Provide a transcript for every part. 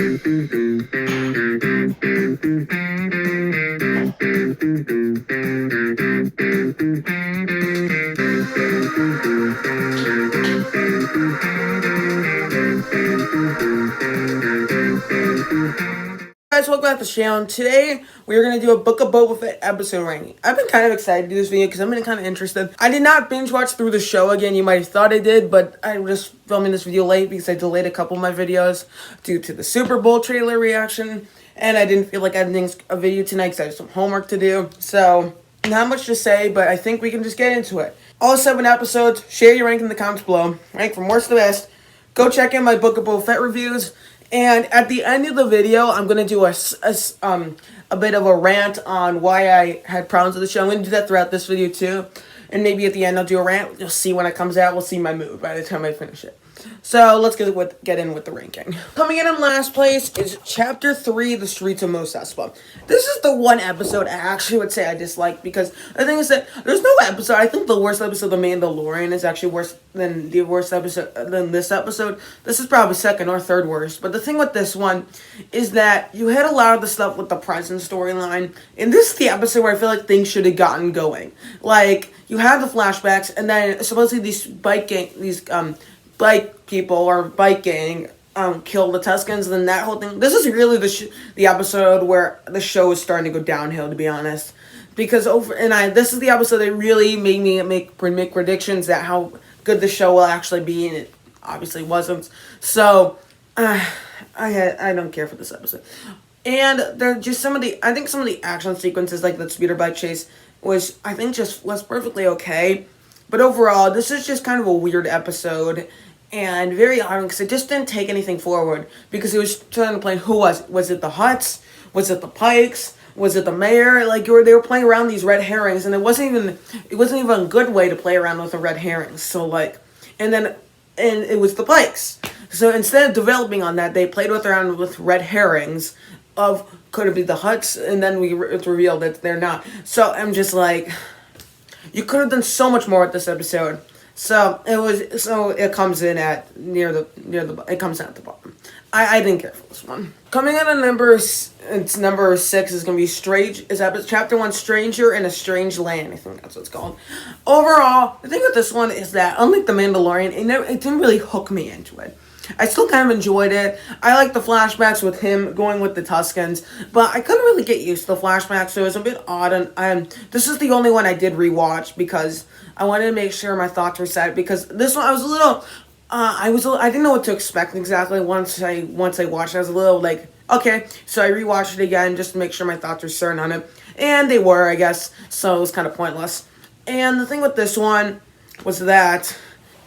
Guys, welcome back to the channel. Today we're gonna do a Book of Boba Fett episode ranking. I've been kind of excited to do this video because I've been kind of interested. I did not binge watch through the show again. You might have thought I did, but I was filming this video late because I delayed a couple of my videos due to the Super Bowl trailer reaction, and I didn't feel like editing a video tonight because I have some homework to do. So not much to say, but I think we can just get into it. All 7 episodes. Share your rank in the comments below. Rank from worst to best. Go check in my Book of Boba Fett reviews. And at the end of the video, I'm going to do a bit of a rant on why I had problems with the show. I'm going to do that throughout this video too. And maybe at the end I'll do a rant. You'll see when it comes out. We'll see my mood by the time I finish it. So let's get in with the ranking. Coming in last place is Chapter 3, The Streets of Mos. This is the one episode I actually would say I dislike because the thing is that there's no episode. I think the worst episode of The Mandalorian is actually worse than the worst episode than this episode. This is probably second or third worst. But the thing with this one is that you had a lot of the stuff with the present storyline. And this is the episode where I feel like things should have gotten going. Like, you have the flashbacks and then supposedly these bike people or bike gang kill the Tuscans, and then that whole thing. This is really the episode where the show is starting to go downhill, to be honest. Because this is the episode that really made me make predictions that how good the show will actually be, and it obviously wasn't. So I don't care for this episode. And there are just some of the action sequences, like the speeder bike chase, was perfectly okay. But overall, this is just kind of a weird episode. And very odd because it just didn't take anything forward because it was trying to play who was it. Was it the Hutts? Was it the Pikes? Was it the mayor? Like they were playing around these red herrings, and it wasn't even a good way to play around with the red herrings. So and it was the Pikes. So instead of developing on that, they played around with red herrings of could it be the Hutts, and then it's revealed that they're not. So I'm just like, you could have done so much more with this episode. So it comes in at it comes in at the bottom. I didn't care for this one. Coming in at number 6 is gonna be Chapter 1, Stranger in a Strange Land. I think that's what it's called. Overall, the thing with this one is that unlike The Mandalorian, it didn't really hook me into it. I still kind of enjoyed it. I like the flashbacks with him going with the Tuscans, but I couldn't really get used to the flashbacks, so it was a bit odd. And this is the only one I did rewatch because I wanted to make sure my thoughts were set. Because this one, I was a little, I didn't know what to expect exactly. Once I watched it, I was a little like, okay. So I rewatched it again just to make sure my thoughts were certain on it, and they were, I guess. So it was kind of pointless. And the thing with this one was that.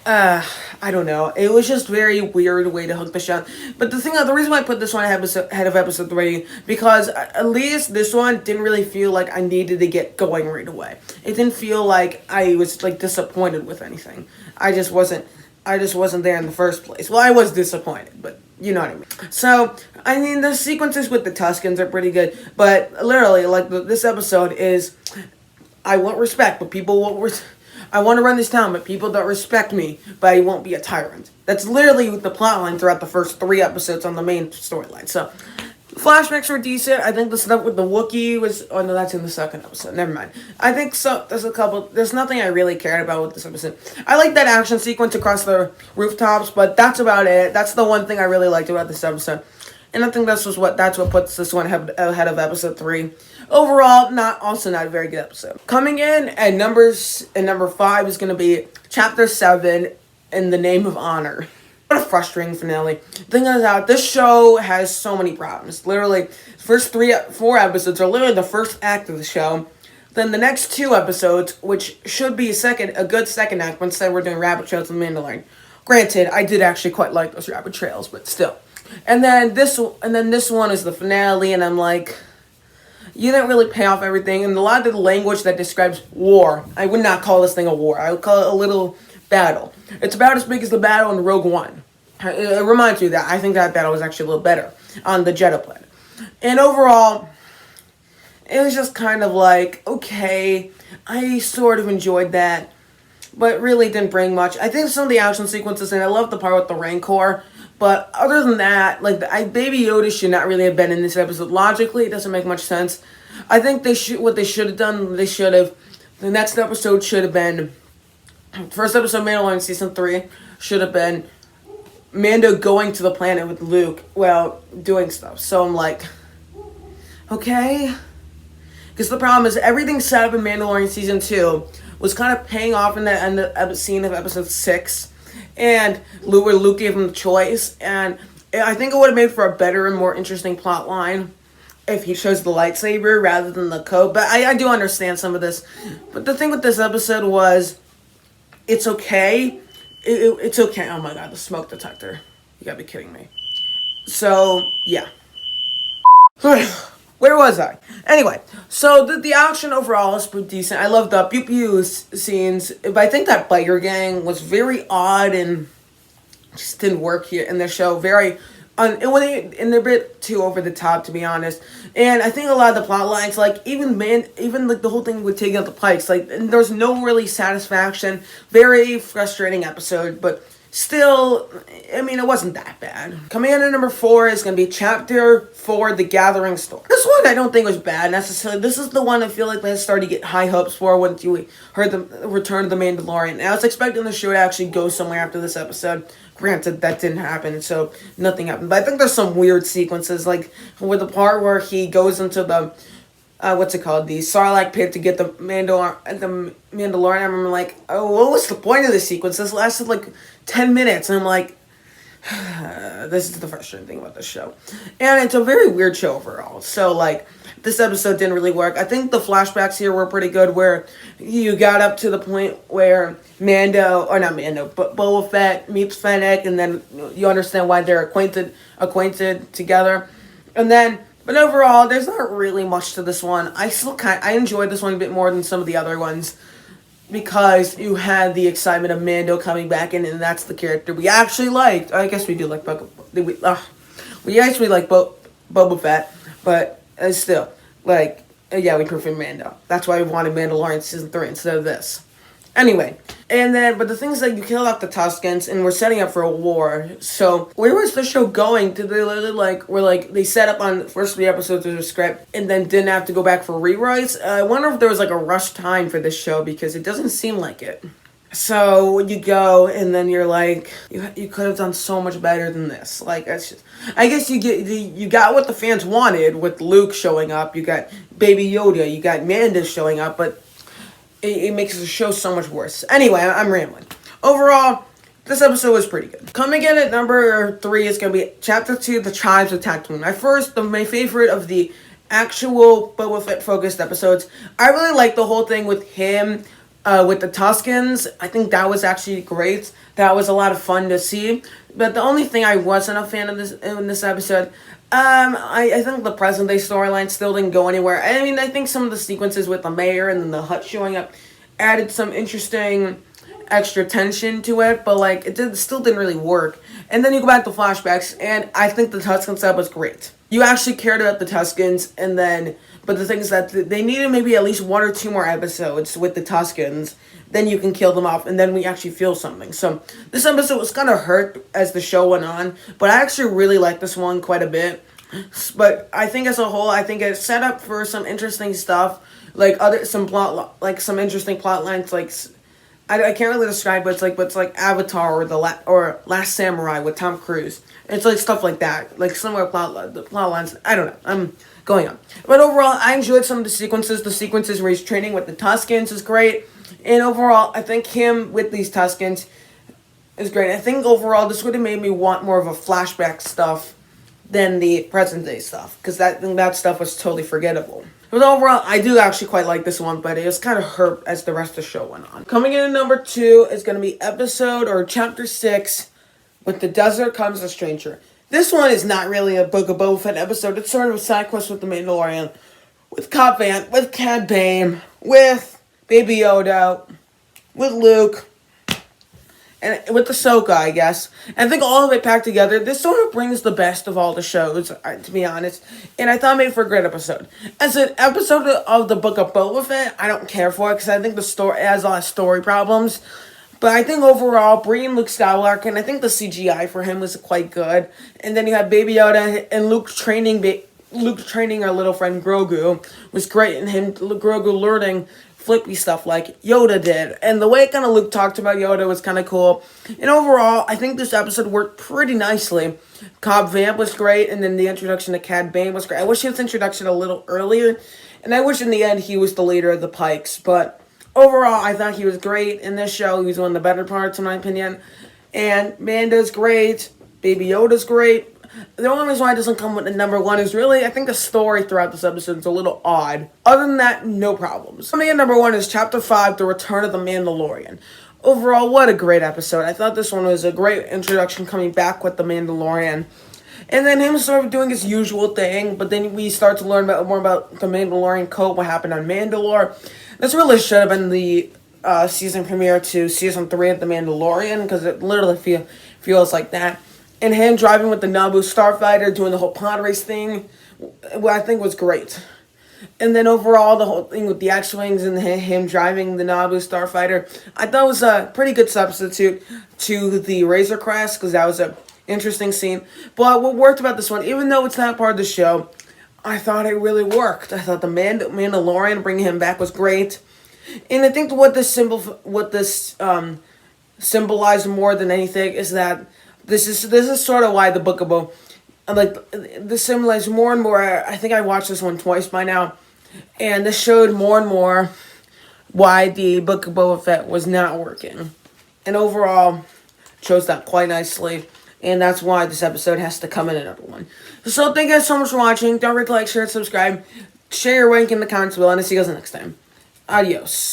I don't know. It was just very weird way to hook the show. But the reason why I put this one ahead of episode 3, because at least this one didn't really feel like I needed to get going right away. It didn't feel like I was disappointed with anything. I just wasn't there in the first place. Well, I was disappointed, but you know what I mean. So, the sequences with the Tuscans are pretty good, but literally, this episode is, I want respect, but people won't I want to run this town, but people don't respect me, but I won't be a tyrant. That's literally the plotline throughout the first 3 episodes on the main storyline. So, flashbacks were decent. I think the stuff with the Wookiee was... Oh, no, that's in the second episode. Never mind. I think so. There's nothing I really cared about with this episode. I like that action sequence across the rooftops, but that's about it. That's the one thing I really liked about this episode. And I think that's what puts this one ahead of episode 3. Overall, not a very good episode. Coming in at number 5 is going to be Chapter 7, In the Name of Honor. What a frustrating finale. The thing is that this show has so many problems. Literally, first 4 episodes are literally the first act of the show. Then the next 2 episodes, which should be a good second act, once we're doing rabbit trails with Mandalorian. Granted, I did actually quite like those rabbit trails, but still. And then this one is the finale, and I'm like, you didn't really pay off everything, and a lot of the language that describes war, I would not call this thing a war. I would call it a little battle. It's about as big as the battle in Rogue One. It reminds me that I think that battle was actually a little better on the Jedha planet. And overall, it was just kind of like, okay, I sort of enjoyed that, but really didn't bring much. I think some of the action sequences, and I love the part with the Rancor, But other than that, like Baby Yoda should not really have been in this episode. Logically, it doesn't make much sense. I think what they should have done. The next episode should have been first episode of Mandalorian season 3 should have been Mando going to the planet with Luke while doing stuff. So I'm like, okay. Because the problem is everything set up in Mandalorian season 2 was kind of paying off in the end of scene of episode 6. And Luke gave him the choice. And I think it would have made for a better and more interesting plot line if he chose the lightsaber rather than the code. But I do understand some of this. But the thing with this episode was, it's okay. It's okay. Oh my god, the smoke detector. You gotta be kidding me. So, yeah. Where was I? Anyway, so the action overall is pretty decent. I love the pew pew scenes, but I think that biker gang was very odd and just didn't work here in the show. Very, and they're a bit too over the top, to be honest. And I think a lot of the plot lines, like even like the whole thing with taking out the Pikes, like there's no really satisfaction. Very frustrating episode, but still, I mean, it wasn't that bad. Coming in at number 4 is going to be Chapter 4, The Gathering Storm. This one I don't think was bad necessarily. This is the one I feel like they started to get high hopes for once you heard the return of the Mandalorian. And I was expecting the show to actually go somewhere after this episode. Granted, that didn't happen, so nothing happened. But I think there's some weird sequences, like with the part where he goes into the what's it called? The Sarlacc pit to get the Mandalorian. I remember like, oh, what was the point of this sequence? This lasted like 10 minutes, and I'm like, this is the frustrating thing about this show. And it's a very weird show overall. So like, this episode didn't really work. I think the flashbacks here were pretty good, where you got up to the point where but Boba Fett meets Fennec, and then you understand why they're acquainted together, and then. But overall, there's not really much to this one. I enjoyed this one a bit more than some of the other ones, because you had the excitement of Mando coming back in, and that's the character we actually liked. I guess we do like we actually like Boba Fett, but still, like, yeah, we prefer Mando. That's why we wanted Mandalorian season 3 instead of this. Anyway, but the thing is that you kill off the Tuskens, and we're setting up for a war. So, where was the show going? Did they literally, they set up on the first 3 episodes of the script, and then didn't have to go back for rewrites? I wonder if there was, like, a rush time for this show, because it doesn't seem like it. So, you go, and then you're like, you could have done so much better than this. Like, that's just, I guess you got what the fans wanted with Luke showing up, you got Baby Yoda, you got Mando showing up, but it makes the show so much worse. Anyway, I'm rambling. Overall, this episode was pretty good. Coming in at number 3 is going to be Chapter 2, The Tribes of Tatooine. My favorite of the actual Boba Fett focused episodes. I really like the whole thing with him, with the Tuskens. I think that was actually great. That was a lot of fun to see. But the only thing I wasn't a fan of in this episode, I think the present day storyline still didn't go anywhere. I mean, I think some of the sequences with the mayor and then the hut showing up added some interesting extra tension to it, but like still didn't really work. And then you go back to flashbacks, and I think the Tusken stuff was great. You actually cared about the Tuskens, but the thing is that they needed maybe at least 1 or 2 more episodes with the Tuskens. Then you can kill them off, and then we actually feel something. So this episode was kind of hurt as the show went on, but I actually really liked this one quite a bit. But I think as a whole, I think it's set up for some interesting stuff, some interesting plot lines. Like I can't really describe, but it's like Avatar or Last Samurai with Tom Cruise. It's like stuff like that, like similar plot lines. I don't know. I'm going on, but overall, I enjoyed some of the sequences. The sequences where he's training with the Tuskens is great. And overall, I think him with these Tuskens is great. I think overall, this would have made me want more of a flashback stuff than the present day stuff, because that stuff was totally forgettable. But overall, I do actually quite like this one, but it was kind of hurt as the rest of the show went on. Coming in at number 2 is going to be Chapter 6, With the Desert Comes a Stranger. This one is not really a Book of Boba Fett episode. It's sort of a side quest with the Mandalorian, with Cobb Vanth, with Cad Bane, with Baby Yoda, with Luke, and with Ahsoka, I guess. And I think all of it packed together, this sort of brings the best of all the shows, to be honest. And I thought it made for a great episode. As an episode of the Book of Boba Fett, I don't care for it, because I think the story has a lot of story problems. But I think overall, Bree and Luke Skywalker, and I think the CGI for him was quite good. And then you had Baby Yoda and Luke training our little friend Grogu was great, and Grogu learning flippy stuff like Yoda did. And the way kind of Luke talked about Yoda was kind of cool. And overall, I think this episode worked pretty nicely. Cobb Vanth was great, and then the introduction to Cad Bane was great. I wish his introduction a little earlier, and I wish in the end he was the leader of the Pikes. But overall, I thought he was great in this show. He was one of the better parts, in my opinion. And Mando's great. Baby Yoda's great. The only reason why it doesn't come with the number one is really, I think the story throughout this episode is a little odd. Other than that, no problems. Coming in number one is Chapter 5, The Return of the Mandalorian. Overall, what a great episode. I thought this one was a great introduction coming back with the Mandalorian. And then him sort of doing his usual thing, but then we start to learn more about the Mandalorian code, what happened on Mandalore. This really should have been the season premiere to season 3 of The Mandalorian, because it literally feels like that. And him driving with the Naboo starfighter, doing the whole pod race thing, I think was great. And then overall, the whole thing with the X-Wings and him driving the Naboo starfighter, I thought was a pretty good substitute to the Razor Crest, because that was an interesting scene. But what worked about this one, even though it's not part of the show, I thought it really worked. I thought the Mandalorian, bringing him back, was great. And I think what this symbolized more than anything is that this is sort of why the Book of Boba, this symbolized more and more. I think I watched this one twice by now, and this showed more and more why the Book of Boba Fett was not working. And overall, shows that quite nicely, and that's why this episode has to come in at number one. So thank you guys so much for watching. Don't forget to like, share, and subscribe. Share your rank in the comments below, and I'll see you guys next time. Adios.